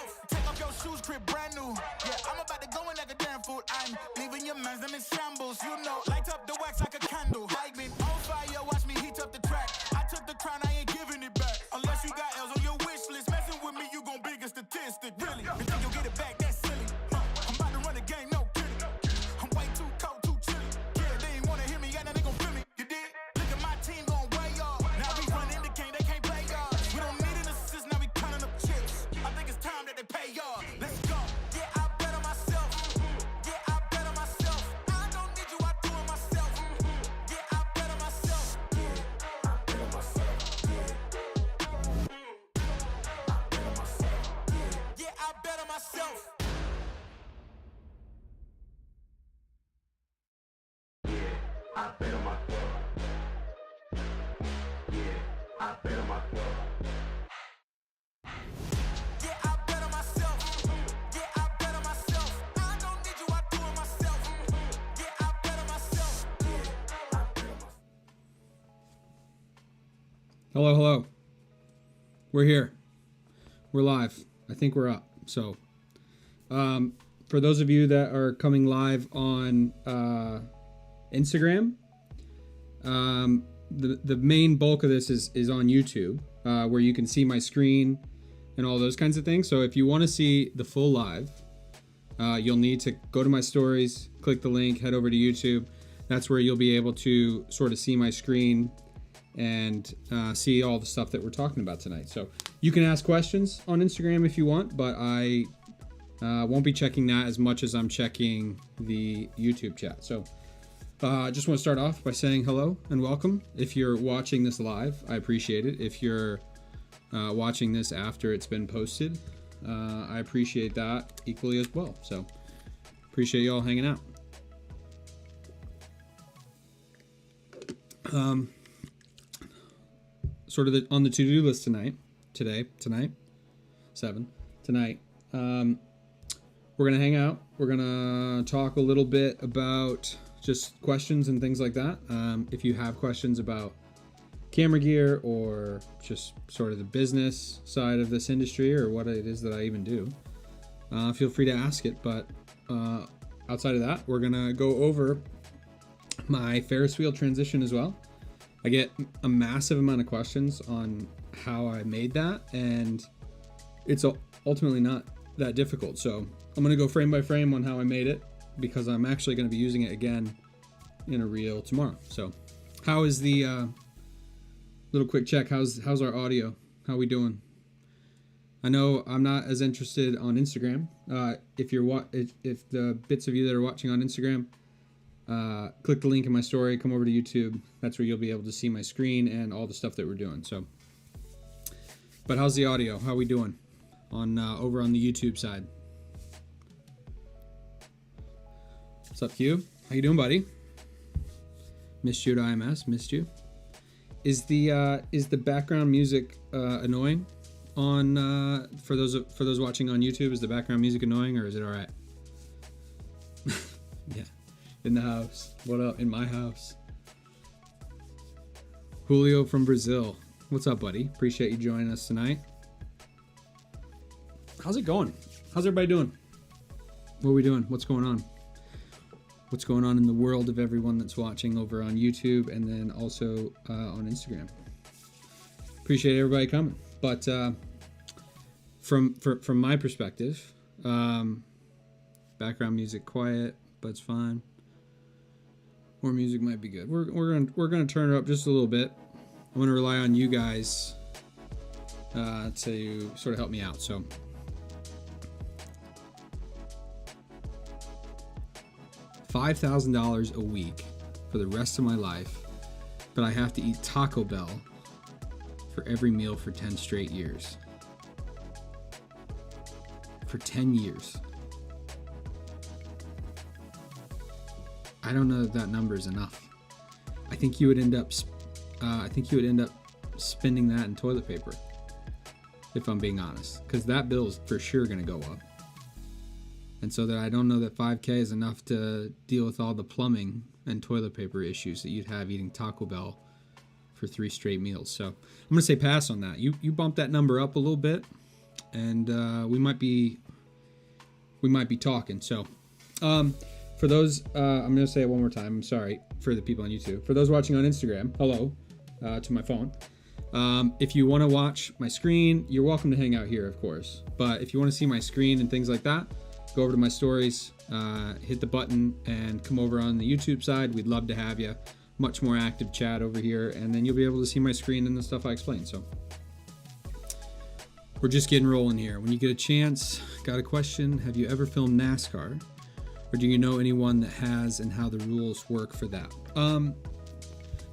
myself. Take off your shoes, crib brand new. Yeah, I'm about to go in like a damn fool. I'm leaving your mans, them in shambles. You know, light up the wax like a candle. Like me on fire, watch me heat up the track. I took the crown, I ain't giving it back. Unless you got L's on your wish list. Messing with me, you gon' be a statistic. Really, you think you'll get it back? That's silly. I'm about to run the game, no kidding. I'm way too cold, too chilly. Yeah, they ain't wanna hear me, yeah, now they gon' feel me. You did? Look at my team gon' weigh y'all. Now we running the game, they can't play y'all. We don't need an assist, now we counting up chips. I think it's time that they pay y'all. Let's go. Yeah, I bet on myself. Yeah, I bet on myself. I don't need you, I do it myself. Yeah, I bet on myself. Yeah, I bet on myself. Yeah, I bet on myself. I bet on myself. Yeah, I bet on myself. Yeah, I bet on myself. Yeah, I bet on myself. I don't need you, I do it myself. Yeah, I bet on myself. Yeah, I bet on myself. Hello, hello. We're here. We're live. I think we're up. So, for those of you that are coming live on Instagram, the main bulk of this is on YouTube, where you can see my screen and all those kinds of things. So if you want to see the full live, you'll need to go to my stories, click the link, head over to YouTube. That's where you'll be able to sort of see my screen and see all the stuff that we're talking about tonight. So you can ask questions on Instagram if you want, but I won't be checking that as much as I'm checking the YouTube chat. So I just want to start off by saying hello and welcome. If you're watching this live, I appreciate it. If you're watching this after it's been posted, I appreciate that equally as well. So appreciate you all hanging out. Sort of on the to-do list tonight, we're gonna hang out. We're gonna talk a little bit about just questions and things like that. If you have questions about camera gear or just sort of the business side of this industry or what it is that I even do, feel free to ask it. But outside of that, we're gonna go over my Ferris wheel transition as well. I get a massive amount of questions on how I made that, and it's ultimately not that difficult. So I'm gonna go frame by frame on how I made it, because I'm actually going to be using it again in a reel tomorrow. So how is the little quick check, how's our audio? How are we doing? I know I'm not as interested on Instagram. If the bits of you that are watching on Instagram, click the link in my story, come over to YouTube. That's where you'll be able to see my screen and all the stuff that we're doing. So, but how's the audio? How are we doing on over on the YouTube side? What's up, Q? How you doing, buddy? Missed you at IMS. Missed you. Is the background music annoying on for those watching on YouTube? Is the background music annoying, or is it all right? Yeah, in the house. What up? In my house. Julio from Brazil. What's up, buddy? Appreciate you joining us tonight. How's it going? How's everybody doing? What are we doing? What's going on? What's going on in the world of everyone that's watching over on YouTube and then also on Instagram? Appreciate everybody coming. But from my perspective, background music quiet, but it's fine. More music might be good. We're gonna turn it up just a little bit. I'm gonna rely on you guys to sort of help me out. So. $5,000 a week for the rest of my life, but I have to eat Taco Bell for every meal for 10 straight years. For 10 years. I don't know if that number is enough. I think you would end up spending that in toilet paper, if I'm being honest, because that bill is for sure going to go up. And so that I don't know that 5K is enough to deal with all the plumbing and toilet paper issues that you'd have eating Taco Bell for 3 straight meals. So I'm going to say pass on that. You bump that number up a little bit, and we might be talking. So for those, I'm gonna say it one more time. I'm sorry for the people on YouTube. For those watching on Instagram, hello to my phone. If you want to watch my screen, you're welcome to hang out here, of course. But if you want to see my screen and things like that, go over to my stories, hit the button, and come over on the YouTube side. We'd love to have you. Much more active chat over here, and then you'll be able to see my screen and the stuff I explain. So we're just getting rolling here. When you get a chance, got a question? Have you ever filmed NASCAR, or do you know anyone that has, and how the rules work for that?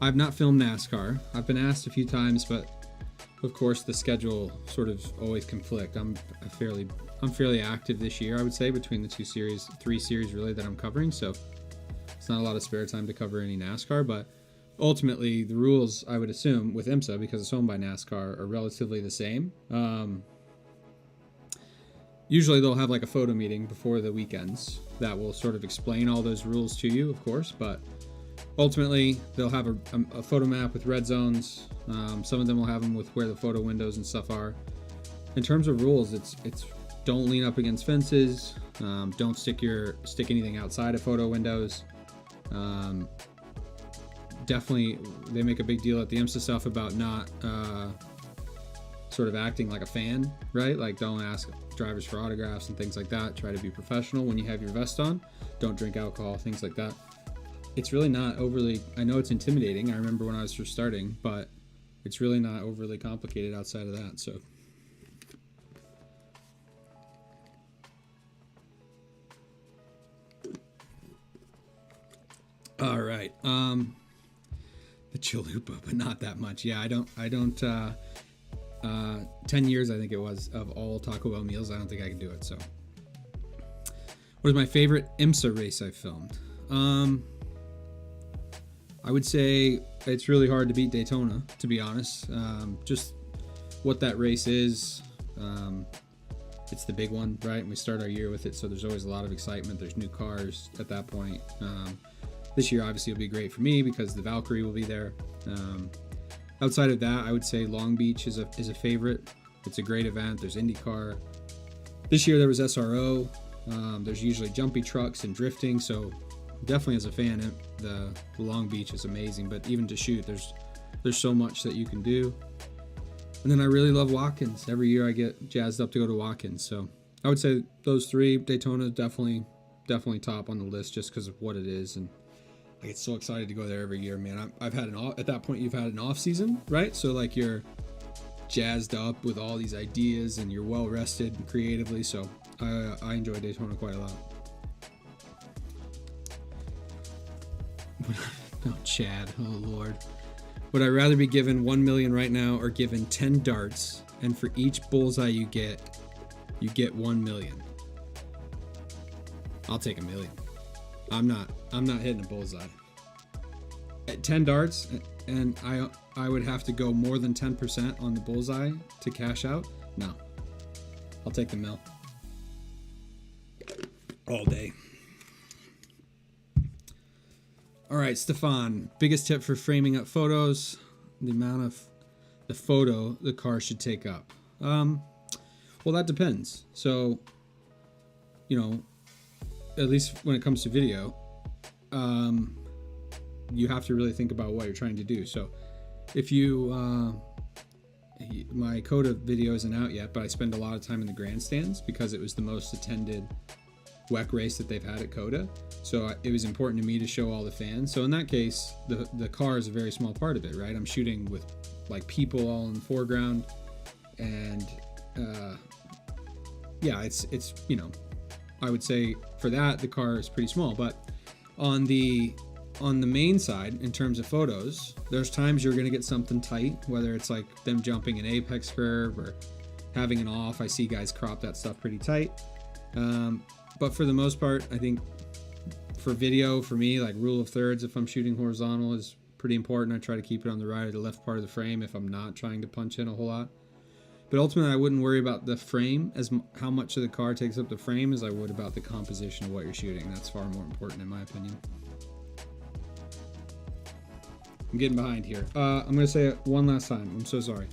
I've not filmed NASCAR. I've been asked a few times, but of course the schedule sort of always conflict. I'm fairly active this year, I would say, between the three series really that I'm covering. So it's not a lot of spare time to cover any NASCAR, but ultimately the rules, I would assume, with IMSA, because it's owned by NASCAR, are relatively the same. Usually they'll have like a photo meeting before the weekends that will sort of explain all those rules to you, of course, but ultimately they'll have a photo map with red zones. Some of them will have them with where the photo windows and stuff are. In terms of rules, it's don't lean up against fences, don't stick anything outside of photo windows. Definitely, they make a big deal at the IMSA stuff about not sort of acting like a fan, right? Like, don't ask drivers for autographs and things like that. Try to be professional when you have your vest on. Don't drink alcohol, things like that. It's really not overly, I know it's intimidating. I remember when I was first starting, but it's really not overly complicated outside of that. So all right. The chalupa, but not that much. Yeah, I don't 10 years, I think it was, of all Taco Bell meals, I don't think I can do it. So what is my favorite IMSA race I've filmed? I would say it's really hard to beat Daytona, to be honest. Just what that race is. It's the big one, right? And we start our year with it, so there's always a lot of excitement. There's new cars at that point. This year obviously will be great for me because the Valkyrie will be there. Outside of that, I would say Long Beach is a favorite. It's a great event. There's IndyCar. This year there was SRO. There's usually jumpy trucks and drifting, so definitely as a fan, the Long Beach is amazing. But even to shoot, there's so much that you can do. And then I really love Watkins. Every year I get jazzed up to go to Watkins. So I would say those three. Daytona definitely top on the list just because of what it is, and I get so excited to go there every year, man. I've had at that point you've had an off season, right? So like you're jazzed up with all these ideas and you're well rested creatively. So I enjoy Daytona quite a lot. Oh, Chad, oh Lord. Would I rather be given 1 million right now or given 10 darts, and for each bullseye you get 1 million? I'll take 1 million. I'm not hitting a bullseye. At 10 darts, and I would have to go more than 10% on the bullseye to cash out. No, I'll take the mil all day. All right, Stefan, biggest tip for framing up photos: the amount of the photo the car should take up. Well, that depends. So, at least when it comes to video, you have to really think about what you're trying to do. So if my CODA video isn't out yet, but I spend a lot of time in the grandstands because it was the most attended WEC race that they've had at CODA. So it was important to me to show all the fans. So in that case, the car is a very small part of it, right? I'm shooting with like people all in the foreground, and it's I would say for that the car is pretty small. But on the main side, in terms of photos, there's times you're going to get something tight, whether it's like them jumping an apex curve or having an off. I see guys crop that stuff pretty tight. But for the most part, I think for video, for me, like rule of thirds, if I'm shooting horizontal, is pretty important. I try to keep it on the right or the left part of the frame if I'm not trying to punch in a whole lot. But ultimately, I wouldn't worry about the frame as how much of the car takes up the frame as I would about the composition of what you're shooting. That's far more important in my opinion. I'm getting behind here. I'm going to say it one last time. I'm so sorry.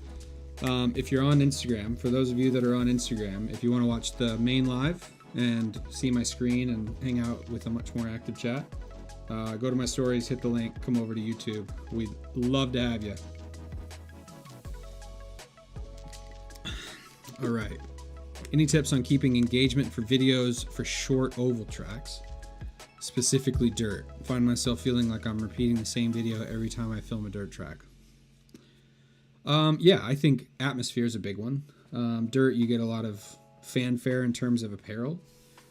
If you're on Instagram, for those of you that are on Instagram, if you want to watch the main live and see my screen and hang out with a much more active chat, go to my stories, hit the link, come over to YouTube. We'd love to have you. All right. Any tips on keeping engagement for videos for short oval tracks, specifically dirt? I find myself feeling like I'm repeating the same video every time I film a dirt track. Yeah, I think atmosphere is a big one. Dirt, you get a lot of fanfare in terms of apparel,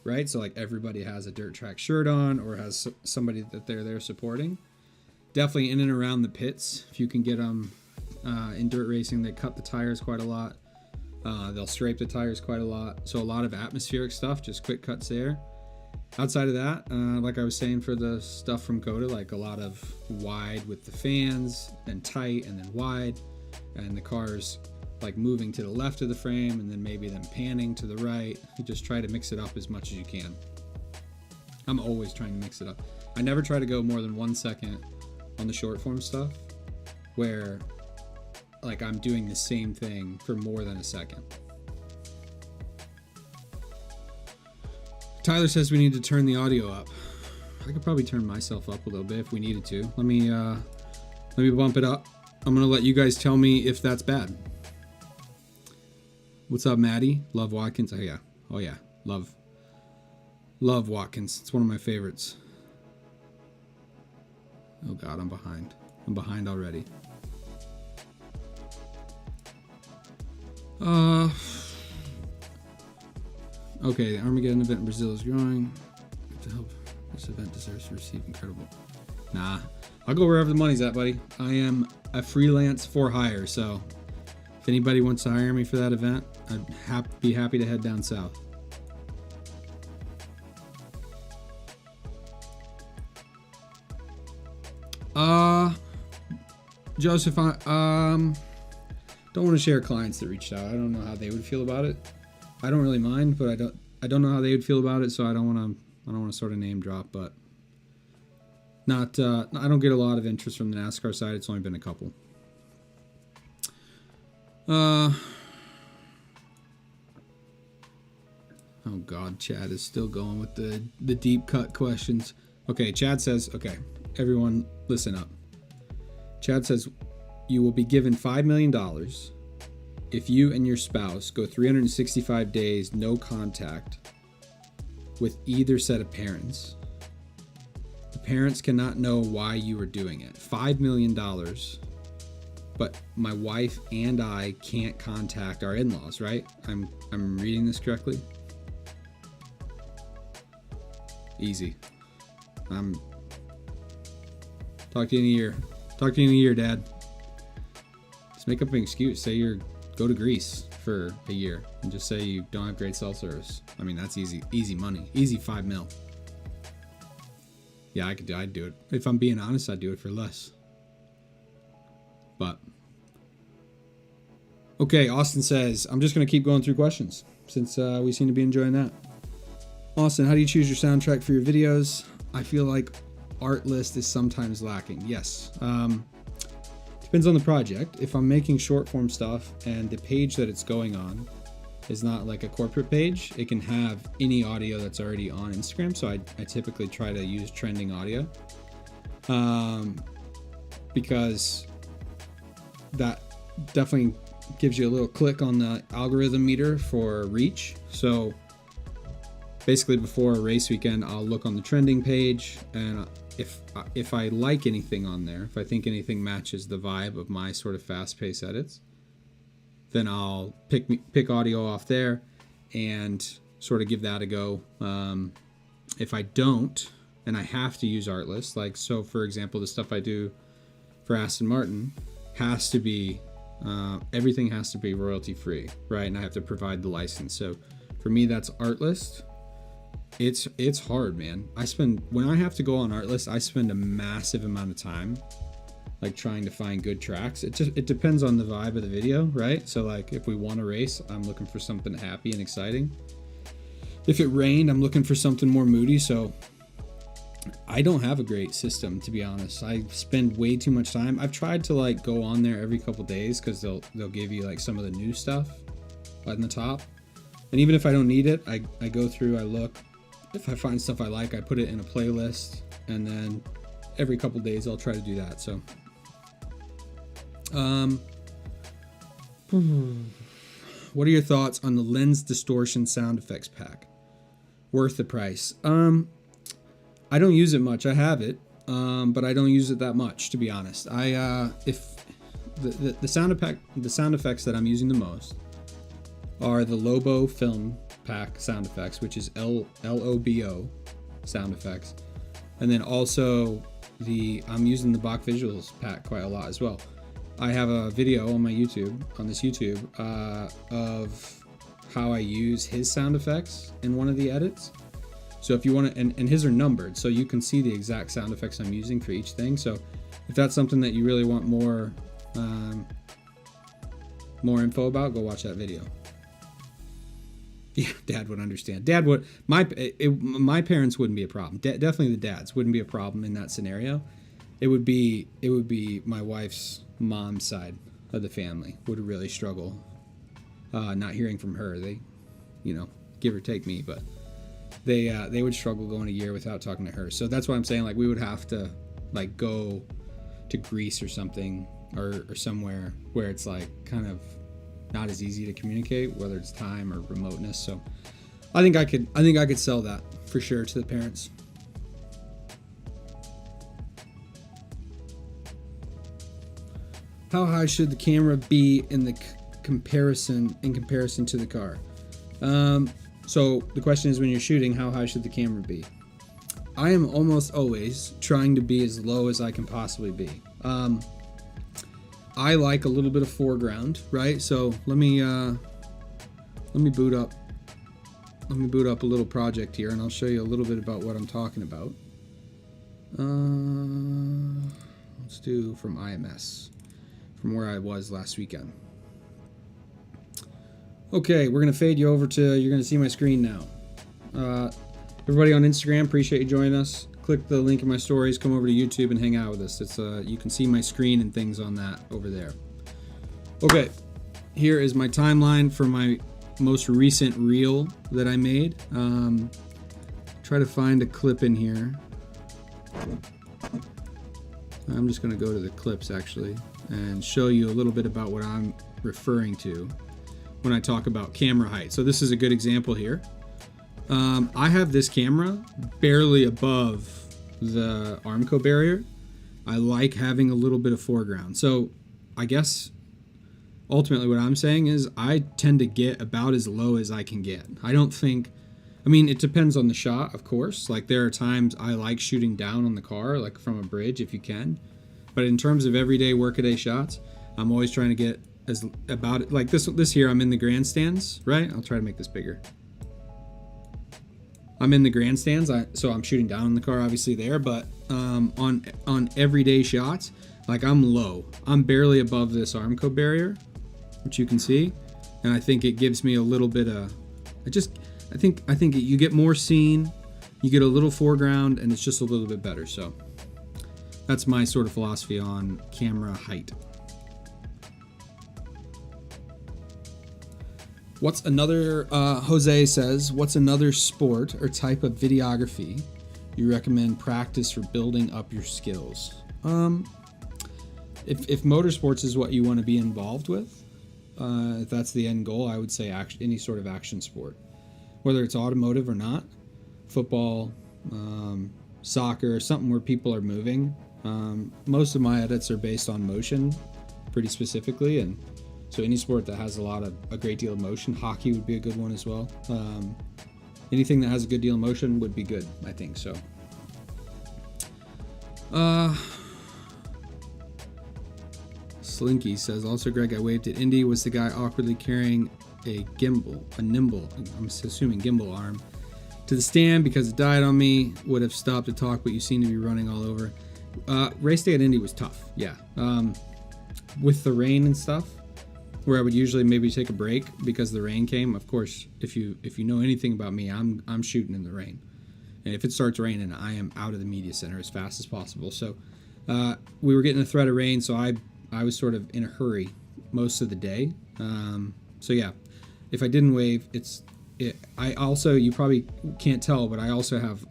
right? So like everybody has a dirt track shirt on or has somebody that they're there supporting. Definitely in and around the pits, if you can get them in dirt racing, they cut the tires quite a lot. They'll scrape the tires quite a lot. So a lot of atmospheric stuff, just quick cuts there. Outside of that, like I was saying for the stuff from Coda, like a lot of wide with the fans, then tight and then wide, and the cars like moving to the left of the frame and then maybe them panning to the right. You just try to mix it up as much as you can. I'm always trying to mix it up. I never try to go more than 1 second on the short form stuff where like I'm doing the same thing for more than a second. Tyler says we need to turn the audio up. I could probably turn myself up a little bit if we needed to. Let me bump it up. I'm gonna let you guys tell me if that's bad. What's up, Maddie? Love Watkins. Oh yeah. Love Watkins. It's one of my favorites. Oh God, I'm behind. I'm behind already. Okay, the Armageddon event in Brazil is growing. To help, this event deserves to receive incredible. Nah, I'll go wherever the money's at, buddy. I am a freelance for hire, so if anybody wants to hire me for that event, I'd be happy to head down south. Joseph, I don't want to share clients that reached out. I don't know how they would feel about it. I don't really mind, but I don't know how they would feel about it, so I don't want to sort of name drop, but I don't get a lot of interest from the NASCAR side. It's only been a couple. Oh God, Chad is still going with the deep cut questions. Okay, Chad says, okay, everyone listen up. Chad says, you will be given $5 million if you and your spouse go 365 days no contact with either set of parents. The parents cannot know why you are doing it. $5 million, but my wife and I can't contact our in-laws, right? I'm reading this correctly? Easy. Talk to you in a year. Talk to you in a year, Dad. Just make up an excuse. Say go to Greece for a year and just say you don't have great cell service. I mean, that's easy money. Easy 5 mil. Yeah, I'd do it. If I'm being honest, I'd do it for less. But okay, Austin says, I'm just going to keep going through questions since we seem to be enjoying that. Austin, how do you choose your soundtrack for your videos? I feel like art list is sometimes lacking. Yes. Depends on the project. If I'm making short form stuff and the page that it's going on is not like a corporate page, it can have any audio that's already on Instagram. So I typically try to use trending audio because that definitely gives you a little click on the algorithm meter for reach. So basically before a race weekend, I'll look on the trending page, and if I like anything on there, if I think anything matches the vibe of my sort of fast-paced edits, then I'll pick audio off there and sort of give that a go. If I don't, and I have to use Artlist, like so for example, the stuff I do for Aston Martin has to be everything has to be royalty free, right? And I have to provide the license. So for me, that's Artlist. It's hard, man. When I have to go on Artlist, I spend a massive amount of time like trying to find good tracks. It depends on the vibe of the video, right? So like if we want a race, I'm looking for something happy and exciting. If it rained, I'm looking for something more moody. So I don't have a great system, to be honest. I spend way too much time. I've tried to like go on there every couple days because they'll give you like some of the new stuff on the top. And even if I don't need it, I go through, I look. If I find stuff I like, I put it in a playlist, and then every couple days I'll try to do that. So, what are your thoughts on the lens distortion sound effects pack? Worth the price? I don't use it much. I have it, but I don't use it that much, to be honest. If the sound effects that I'm using the most are the Lobo film pack sound effects, which is LOBO sound effects, and then also I'm using the Bach Visuals pack quite a lot as well. I have a video on my YouTube, of how I use his sound effects in one of the edits. So if you want to, and his are numbered, so you can see the exact sound effects I'm using for each thing. So if that's something that you really want more info about, go watch that video. Yeah, Dad would understand. Dad would. My parents wouldn't be a problem. Definitely the dads wouldn't be a problem in that scenario. It would be my wife's mom's side of the family would really struggle not hearing from her. They, give or take me, but they would struggle going a year without talking to her. So that's why I'm saying like we would have to like go to Greece or something or somewhere where it's like kind of not as easy to communicate, whether it's time or remoteness. So I think I could sell that for sure to the parents. How high should the camera be in comparison to the car? So the question is, when you're shooting, how high should the camera be? I am almost always trying to be as low as I can possibly be. I like a little bit of foreground, right? So let me boot up a little project here, and I'll show you a little bit about what I'm talking about. Let's do from IMS, from where I was last weekend. Okay, we're gonna fade you over to, you're gonna see my screen now. Everybody on Instagram, appreciate you joining us. Click the link in my stories, come over to YouTube and hang out with us. It's you can see my screen and things on that over there. Okay, here is my timeline for my most recent reel that I made. Try to find a clip in here. I'm just gonna go to the clips actually and show you a little bit about what I'm referring to when I talk about camera height. So this is a good example here. I have this camera barely above the Armco barrier. I like having a little bit of foreground. So I guess ultimately what I'm saying is I tend to get about as low as I can get. It depends on the shot, of course. Like there are times I like shooting down on the car, like from a bridge if you can. But in terms of everyday workaday shots, I'm always trying to get like this here, I'm in the grandstands, right? I'll try to make this bigger. I'm in the grandstands, so I'm shooting down in the car, obviously there, but on everyday shots, like I'm low. I'm barely above this Armco barrier, which you can see, and I think it gives me a little bit of, I think you get more scene, you get a little foreground, and it's just a little bit better. So that's my sort of philosophy on camera height. What's another, Jose says, what's another sport or type of videography you recommend practice for building up your skills? If motorsports is what you want to be involved with, if that's the end goal, I would say any sort of action sport. Whether it's automotive or not, football, soccer, something where people are moving. Most of my edits are based on motion, pretty specifically, and so any sport that has a great deal of motion. Hockey would be a good one as well. Anything that has a good deal of motion would be good, I think. So, Slinky says, also Greg, I waved at Indy. Was the guy awkwardly carrying a nimble, I'm assuming gimbal arm, to the stand because it died on me? Would have stopped to talk, but you seem to be running all over. Race day at Indy was tough, yeah. With the rain and stuff, where I would usually maybe take a break because the rain came. Of course, if you know anything about me, I'm shooting in the rain. And if it starts raining, I am out of the media center as fast as possible. So we were getting a threat of rain, so I was sort of in a hurry most of the day. So yeah, if I didn't wave, I also, you probably can't tell, but I also have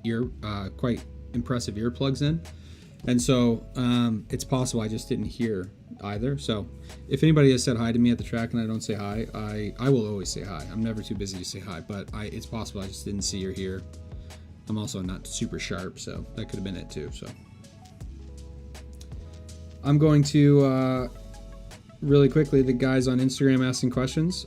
quite impressive earplugs in. And so it's possible I just didn't hear either. So if anybody has said hi to me at the track and I don't say hi, I will always say hi. I'm never too busy to say hi, but it's possible I just didn't see or hear. I'm also not super sharp, so that could have been it too. So I'm going to really quickly, the guys on Instagram asking questions.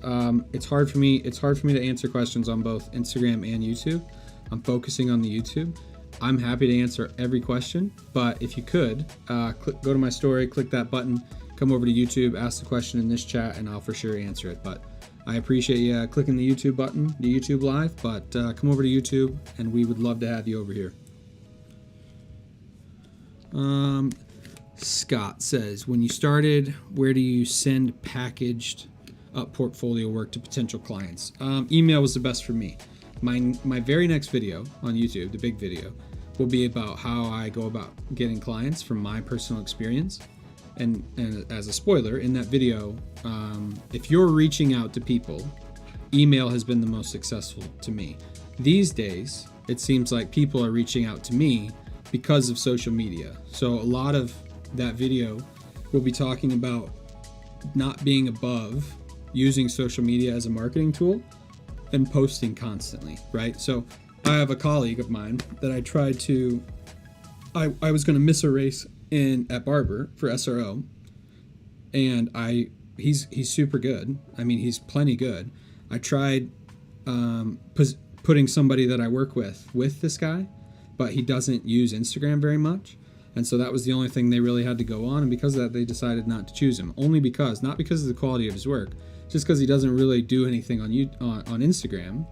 It's hard for me to answer questions on both Instagram and YouTube. I'm focusing on the YouTube. I'm happy to answer every question, but if you could, go to my story, click that button, come over to YouTube, ask the question in this chat, and I'll for sure answer it. But I appreciate you clicking the YouTube button, the YouTube live, but come over to YouTube, and we would love to have you over here. Scott says, when you started, where do you send packaged up portfolio work to potential clients? Email was the best for me. My very next video on YouTube, the big video, will be about how I go about getting clients from my personal experience. And as a spoiler, in that video, if you're reaching out to people, email has been the most successful to me. These days, it seems like people are reaching out to me because of social media. So a lot of that video will be talking about not being above using social media as a marketing tool and posting constantly, right? So I have a colleague of mine that I tried to, I was going to miss a race at Barber for SRO, and he's super good. I mean, he's plenty good. I tried putting somebody that I work with this guy, but he doesn't use Instagram very much. And so that was the only thing they really had to go on. And because of that, they decided not to choose him. Not because of the quality of his work, just because he doesn't really do anything on Instagram.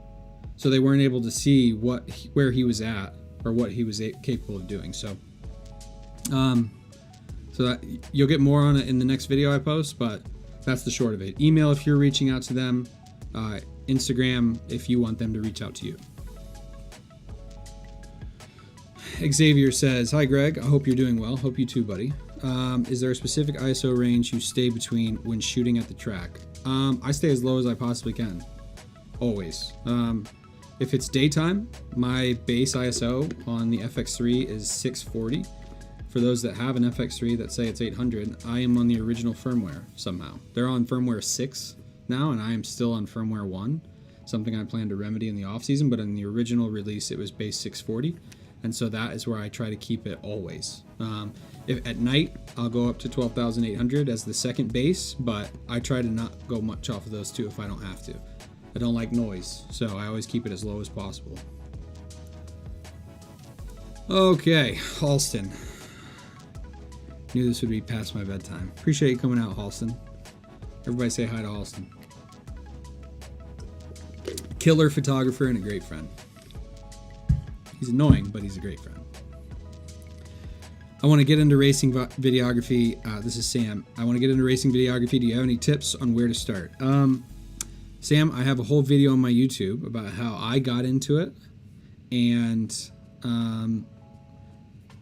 So they weren't able to see where he was at or what he was capable of doing. So, so that you'll get more on it in the next video I post, but that's the short of it. Email if you're reaching out to them. Instagram if you want them to reach out to you. Xavier says, hi Greg, I hope you're doing well. Hope you too, buddy. Is there a specific ISO range you stay between when shooting at the track? I stay as low as I possibly can. Always. If it's daytime, my base ISO on the FX3 is 640. For those that have an FX3 that say it's 800, I am on the original firmware somehow. They're on firmware 6 now, and I am still on firmware 1, something I plan to remedy in the off season, but in the original release, it was base 640. And so that is where I try to keep it always. If at night, I'll go up to 12,800 as the second base, but I try to not go much off of those two if I don't have to. I don't like noise, so I always keep it as low as possible. Okay, Halston. Knew this would be past my bedtime. Appreciate you coming out, Halston. Everybody say hi to Halston. Killer photographer and a great friend. He's annoying, but he's a great friend. I want to get into racing videography. This is Sam. I want to get into racing videography. Do you have any tips on where to start? Sam, I have a whole video on my YouTube about how I got into it. And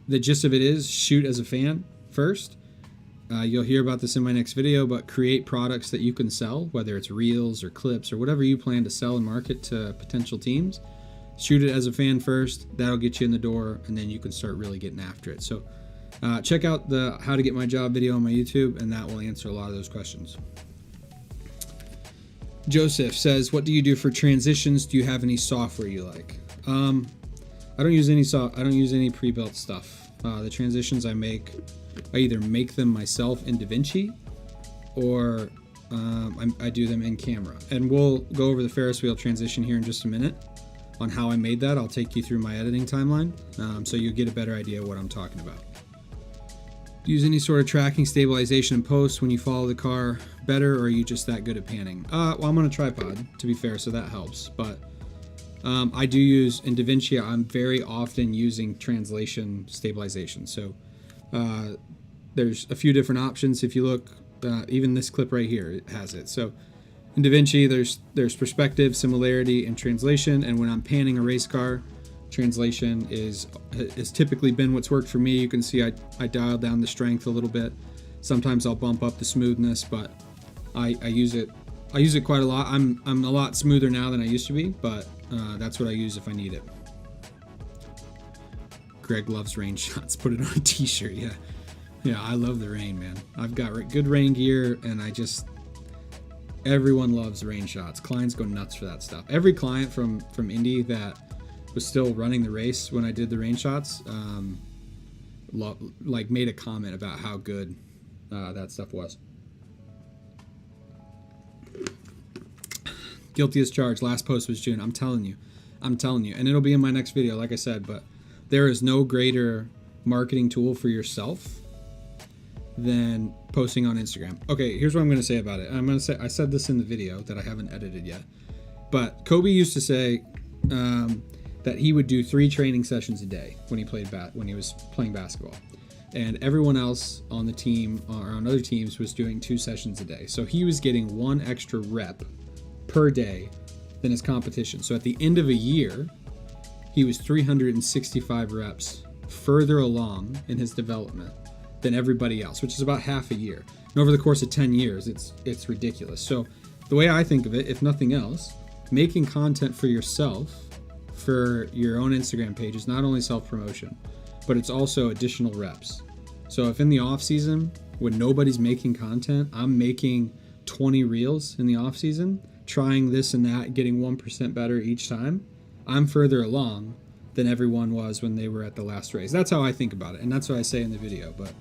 the gist of it is shoot as a fan first. You'll hear about this in my next video, but create products that you can sell, whether it's reels or clips or whatever you plan to sell and market to potential teams. Shoot it as a fan first. That'll get you in the door, and then you can start really getting after it. So check out the How to Get My Job video on my YouTube, and that will answer a lot of those questions. Joseph says, what do you do for transitions? Do you have any software you like? I don't use any pre-built stuff. The transitions I make, I either make them myself in DaVinci, or I do them in camera. And we'll go over the Ferris wheel transition here in just a minute on how I made that. I'll take you through my editing timeline, so you'll get a better idea of what I'm talking about. Do you use any sort of tracking, stabilization, and post when you follow the car better, or are you just that good at panning? Well, I'm on a tripod, to be fair, so that helps. But I do use, in DaVinci, I'm very often using translation stabilization. So there's a few different options. If you look, even this clip right here, it has it. So in DaVinci, there's perspective, similarity, and translation. And when I'm panning a race car, Translation has typically been what's worked for me. You can see I dialed down the strength a little bit. Sometimes I'll bump up the smoothness, but I use it quite a lot. I'm a lot smoother now than I used to be, but that's what I use if I need it. Greg loves rain shots. Put it on a t-shirt. Yeah, I love the rain, man. I've got good rain gear, and everyone loves rain shots. Clients go nuts for that stuff. Every client from Indy that was still running the race when I did the rain shots, made a comment about how good that stuff was. Guilty as charged. Last post was June. I'm telling you, and it'll be in my next video, like I said. But there is no greater marketing tool for yourself than posting on Instagram. Okay, here's what I'm going to say about it. I said this in the video that I haven't edited yet, but Kobe used to say that he would do 3 training sessions a day when he was playing basketball, and everyone else on the team or on other teams was doing 2 sessions a day. So he was getting 1 extra rep per day than his competition. So at the end of a year, he was 365 reps further along in his development than everybody else, which is about half a year. And over the course of 10 years, it's ridiculous. So the way I think of it, if nothing else, making content for yourself for your own Instagram page is not only self-promotion, but it's also additional reps. So if in the off season, when nobody's making content, I'm making 20 reels in the off season, trying this and that, getting 1% better each time, I'm further along than everyone was when they were at the last race. That's how I think about it, and that's what I say in the video, but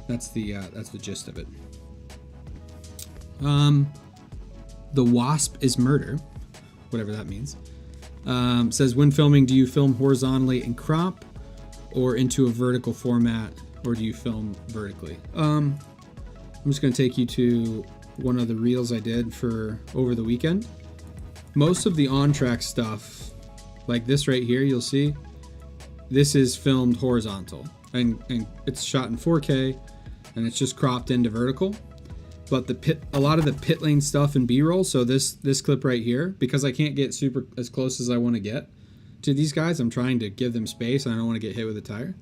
that's the gist of it. The wasp is murder, whatever that means. Says, when filming, do you film horizontally and crop or into a vertical format, or do you film vertically? I'm just going to take you to one of the reels I did for over the weekend. Most of the on-track stuff, like this right here, you'll see, this is filmed horizontal, and it's shot in 4K, and it's just cropped into vertical. But a lot of the pit lane stuff and B-roll, so this clip right here, because I can't get super as close as I want to get to these guys, I'm trying to give them space, and I don't want to get hit with a tire.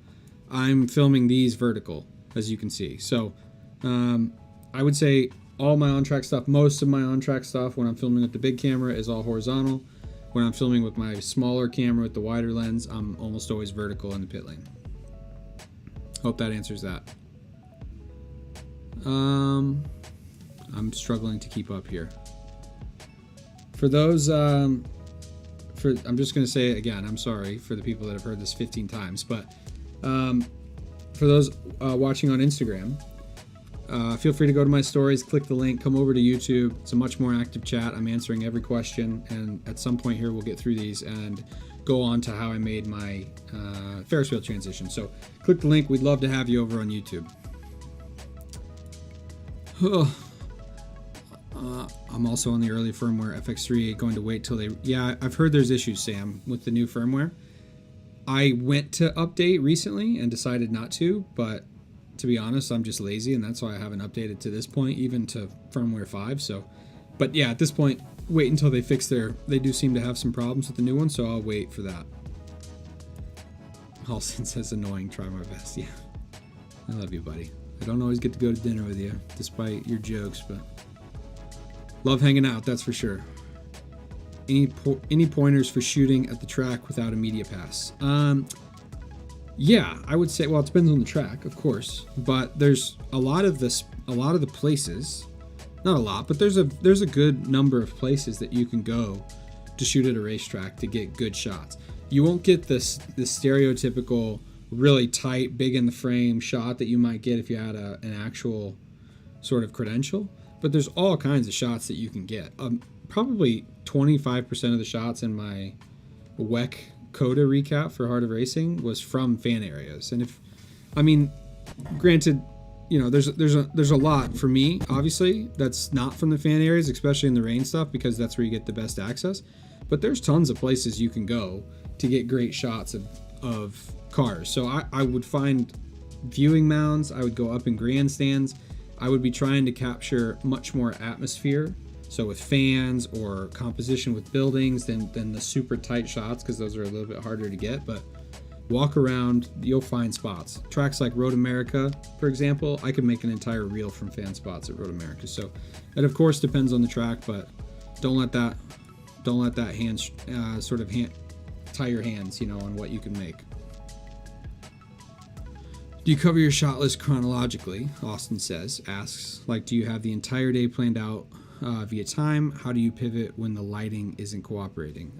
I'm filming these vertical, as you can see. So I would say all my on-track stuff, most of my on-track stuff when I'm filming with the big camera is all horizontal. When I'm filming with my smaller camera with the wider lens, I'm almost always vertical in the pit lane. Hope that answers that. I'm struggling to keep up here. For those, I'm just going to say it again, I'm sorry for the people that have heard this 15 times, but for those watching on Instagram, feel free to go to my stories, click the link, come over to YouTube. It's a much more active chat. I'm answering every question, and at some point here we'll get through these and go on to how I made my Ferris wheel transition. So click the link. We'd love to have you over on YouTube. I'm also on the early firmware FX3, going to wait till they... Yeah, I've heard there's issues, Sam, with the new firmware. I went to update recently and decided not to, but to be honest, I'm just lazy, and that's why I haven't updated to this point, even to firmware 5. So, but yeah, at this point, wait until they fix they do seem to have some problems with the new one, so I'll wait for that. Halston says, annoying, try my best. Yeah, I love you, buddy. I don't always get to go to dinner with you, despite your jokes, but love hanging out, that's for sure. Any pointers for shooting at the track without a media pass? Yeah, I would say, well, it depends on the track, of course, but there's a lot of the places, not a lot, but there's a good number of places that you can go to shoot at a racetrack to get good shots. You won't get this stereotypical, really tight, big in the frame shot that you might get if you had an actual sort of credential, but there's all kinds of shots that you can get. Probably 25% of the shots in my WEC Coda recap for Heart of Racing was from fan areas. And granted, you know, there's a lot for me, obviously, that's not from the fan areas, especially in the rain stuff, because that's where you get the best access. But there's tons of places you can go to get great shots of cars. So I would find viewing mounds, I would go up in grandstands, I would be trying to capture much more atmosphere. So with fans or composition with buildings, then the super tight shots, because those are a little bit harder to get. But walk around, you'll find spots. Tracks like Road America, for example, I could make an entire reel from fan spots at Road America. So it of course depends on the track, but don't let that tie your hands, on what you can make. Do you cover your shot list chronologically? Austin asks, like, do you have the entire day planned out via time? How do you pivot when the lighting isn't cooperating?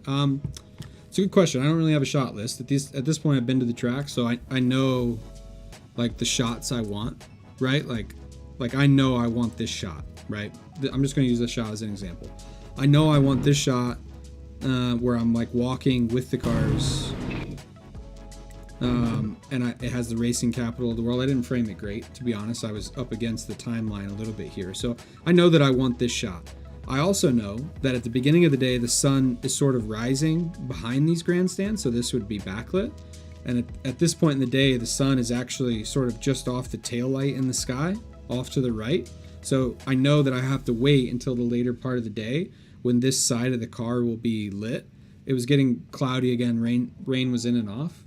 It's a good question. I don't really have a shot list. At this point, I've been to the track, so I know, like, the shots I want, right? Like I know I want this shot, right? I'm just going to use this shot as an example. I know I want this shot where I'm, like, walking with the cars, and it has the racing capital of the world. I didn't frame it great, to be honest. I was up against the timeline a little bit here. So I know that I want this shot. I also know that at the beginning of the day, the sun is sort of rising behind these grandstands. So this would be backlit. And at this point in the day, the sun is actually sort of just off the tail light in the sky, off to the right. So I know that I have to wait until the later part of the day when this side of the car will be lit. It was getting cloudy again. Rain was in and off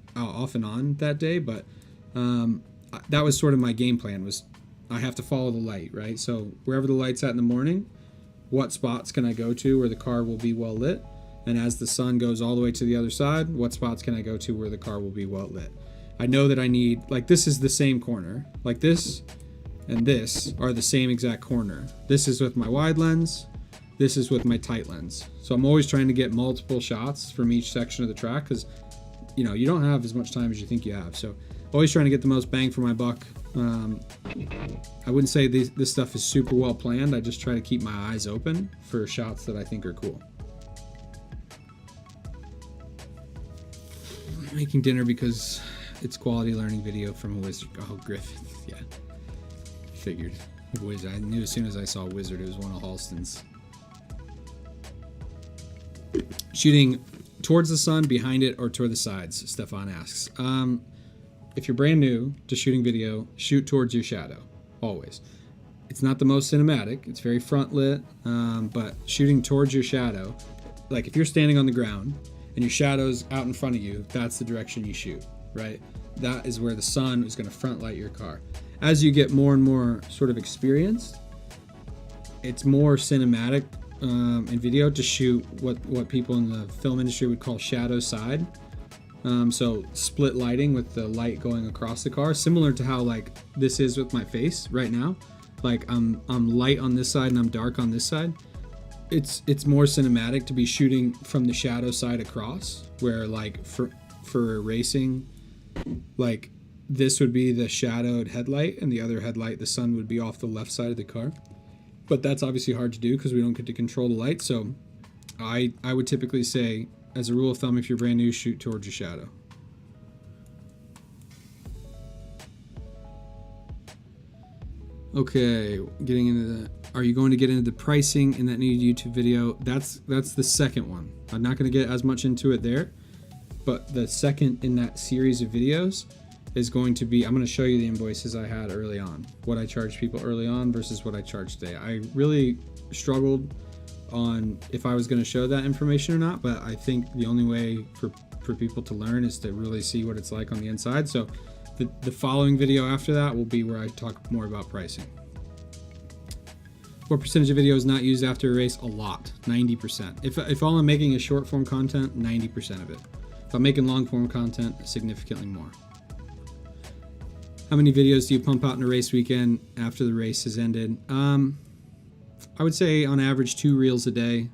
and on that day, but that was sort of my game plan, was I have to follow the light, right? So wherever the light's at in the morning, what spots can I go to where the car will be well lit? And as the sun goes all the way to the other side, what spots can I go to where the car will be well lit? I know that I need, like, this is the same corner. Like, this and this are the same exact corner. This is with my wide lens. This is with my tight lens. So I'm always trying to get multiple shots from each section of the track, because you don't have as much time as you think you have. So always trying to get the most bang for my buck. I wouldn't say this stuff is super well planned. I just try to keep my eyes open for shots that I think are cool. I'm making dinner because it's quality learning video from a wizard. Oh, Griffith. Yeah. Figured. Wizard. I knew as soon as I saw Wizard, it was one of Halston's. Shooting towards the sun, behind it, or toward the sides, Stefan asks. If you're brand new to shooting video, shoot towards your shadow, always. It's not the most cinematic, it's very front lit, but shooting towards your shadow, like if you're standing on the ground and your shadow's out in front of you, that's the direction you shoot, right? That is where the sun is going to front light your car. As you get more and more sort of experienced, it's more cinematic in video to shoot what people in the film industry would call shadow side. So split lighting with the light going across the car, similar to how like this is with my face right now. Like I'm light on this side and I'm dark on this side. It's more cinematic to be shooting from the shadow side across, where like for racing, like this would be the shadowed headlight and the other headlight, the sun, would be off the left side of the car. But that's obviously hard to do because we don't get to control the light. So I would typically say, as a rule of thumb, if you're brand new, shoot towards your shadow. Okay, getting into are you going to get into the pricing in that new YouTube video? That's the second one. I'm not going to get as much into it there, but the second in that series of videos is going to be, I'm going to show you the invoices I had early on, what I charged people early on versus what I charge today. I really struggled on if I was going to show that information or not, but I think the only way for people to learn is to really see what it's like on the inside. So the following video after that will be where I talk more about pricing. What percentage of video is not used after a race? A lot, 90%. If all I'm making is short form content, 90% of it. If I'm making long form content, significantly more. How many videos do you pump out in a race weekend after the race has ended? I would say on average 2 reels a day,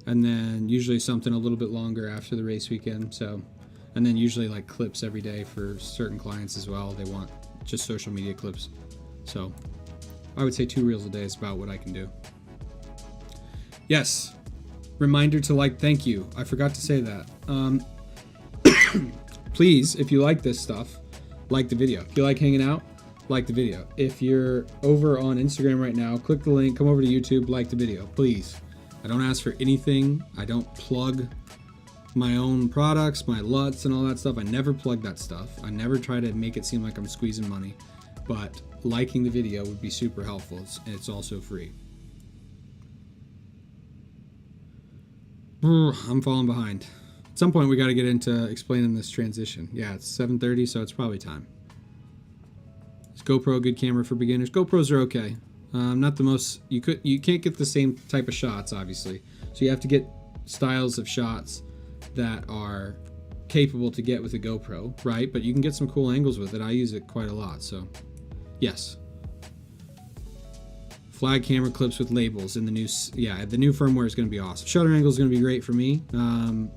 and then usually something a little bit longer after the race weekend. So, and then usually like clips every day for certain clients as well. They want just social media clips. So I would say 2 reels a day is about what I can do. Yes. Reminder to like, thank you. I forgot to say that. Please, if you like this stuff, like the video. If you like hanging out, like the video. If you're over on Instagram right now, click the link, come over to YouTube, like the video, please. I don't ask for anything. I don't plug my own products, my LUTs and all that stuff. I never plug that stuff. I never try to make it seem like I'm squeezing money, but liking the video would be super helpful. It's also free. I'm falling behind. At some point we got to get into explaining this transition. Yeah, it's 7:30, so it's probably time. Is GoPro a good camera for beginners? GoPros are okay. Not the most. You can't get the same type of shots, obviously. So you have to get styles of shots that are capable to get with a GoPro, right? But you can get some cool angles with it. I use it quite a lot, so yes. Flag camera clips with labels in the new, the new firmware is going to be awesome. Shutter angle is going to be great for me, and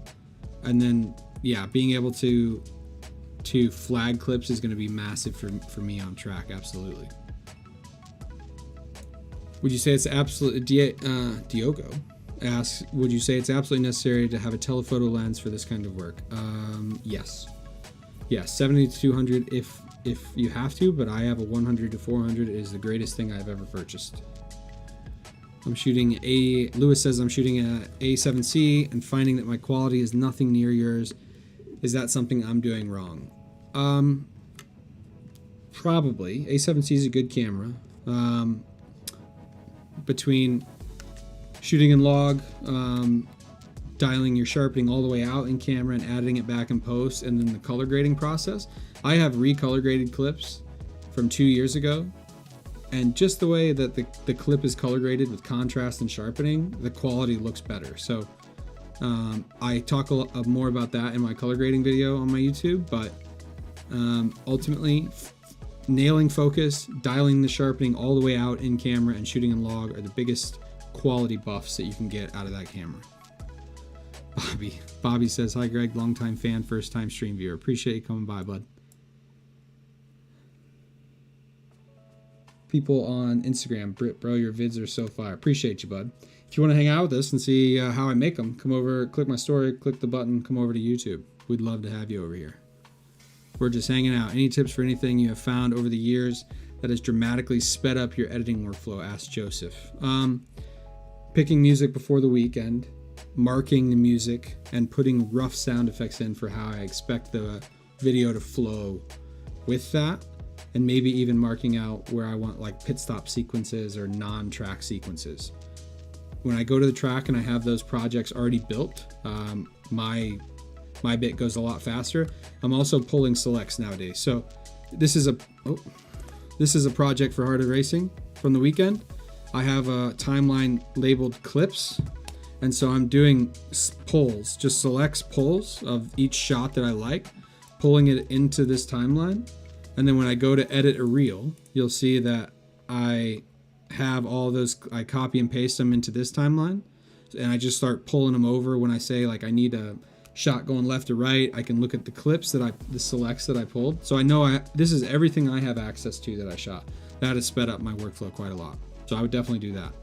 then being able to flag clips is going to be massive for me on track. Absolutely. Would you say it's Diogo asks, would you say it's absolutely necessary to have a telephoto lens for this kind of work? Yes. 70 to 200 if you have to, but I have a 100 to 400 is the greatest thing I've ever purchased. Lewis says I'm shooting a A7C and finding that my quality is nothing near yours. Is that something I'm doing wrong? Probably. A7C is a good camera. Between shooting in log, dialing your sharpening all the way out in camera and adding it back in post, and then the color grading process. I have recolor graded clips from 2 years ago, and just the way that the clip is color graded with contrast and sharpening, the quality looks better. So I talk more about that in my color grading video on my YouTube, but ultimately nailing focus, dialing the sharpening all the way out in camera, and shooting in log are the biggest quality buffs that you can get out of that camera. Bobby says, hi Greg, longtime fan, first time stream viewer. Appreciate you coming by, bud. People on Instagram, Brit, bro, your vids are so fire. Appreciate you, bud. If you want to hang out with us and see how I make them, come over, click my story, click the button, come over to YouTube. We'd love to have you over here. We're just hanging out. Any tips for anything you have found over the years that has dramatically sped up your editing workflow? Asked Joseph. Picking music before the weekend, marking the music, and putting rough sound effects in for how I expect the video to flow with that, and maybe even marking out where I want like pit stop sequences or non-track sequences. When I go to the track and I have those projects already built, my bit goes a lot faster. I'm also pulling selects nowadays. So this is a project for Heart of Racing from the weekend. I have a timeline labeled clips, and so I'm doing pulls, just selects pulls of each shot that I like, pulling it into this timeline. And then when I go to edit a reel, you'll see that I have all those, I copy and paste them into this timeline, and I just start pulling them over. When I say like I need a shot going left or right, I can look at the clips the selects that I pulled. So I know this is everything I have access to that I shot. That has sped up my workflow quite a lot. So I would definitely do that.